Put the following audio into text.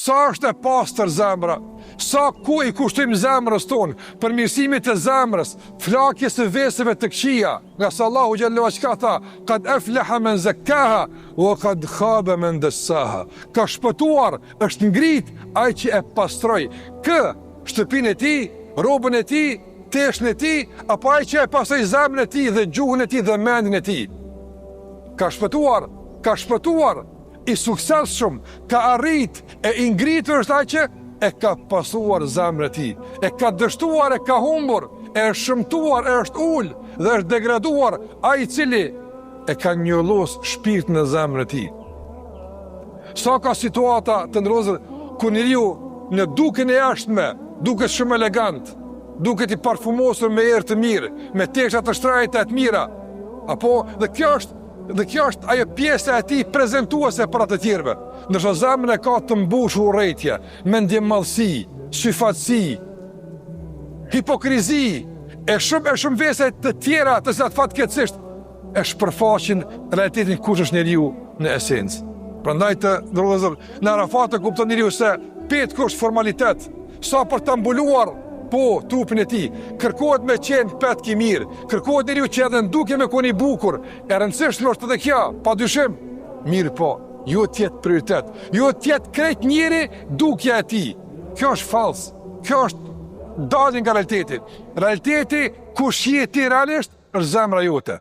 Sa është e pastër zemra, sa ku i kushtojmë zemrës tonë, përmirësimit të zemrës, flakjes së veseve të këqija, nga sa Allahu xhallahu çka tha, qad aflaha man zakkaha wa qad khaba man dassaha. Ka shpëtuar, është ngrit ai që e pastroi shtëpinë e tij, rrobën e tij, teshën e tij, apo ai që e pastroi zemrën e tij dhe gjuhën e tij dhe mendjen e tij. Ka shpëtuar, i suksesshëm, ka arrit, e i ngritur është ai që e ka pasuar zemrën e tij, e ka dështuar, e ka humbur, e është shëmtuar, e është ul dhe është degraduar ai i cili e ka njollos shpirtin në zemrën e tij. Sa ka situata të ndrozur ku njeriu në dukjen e jashtme duket shumë elegant, duket i parfumosur me erë të mirë, me tesha të shtrajta të mira, apo dhe kjo është ajo pjesa e tij prezantuese për atë të tjerëve. Ndërsa zemra e ka të mbushur urrëtie, mendjemallësi, syfatësi, hipokrizi, e shumë vese të tjera të cilat fatkeqësisht e shpërfaqin realitetin kush është njeriu në esencë. Prandaj të ndërlozur në Arafat e kupton njeriu se petku është formalitet, sa për ta mbuluar trupin e tij, kërkohet me qenë petk i mirë, kërkohet njeriu që edhe nduke me qenë i bukur, e rëndësishme është edhe kjo, padyshim. Mirë po, jo tjetë prioritet, jo tjetë krejt njeri dukja e tij. Kjo është fals, kjo është dalje nga realiteti. Realiteti kush je ti realisht është zemra jote.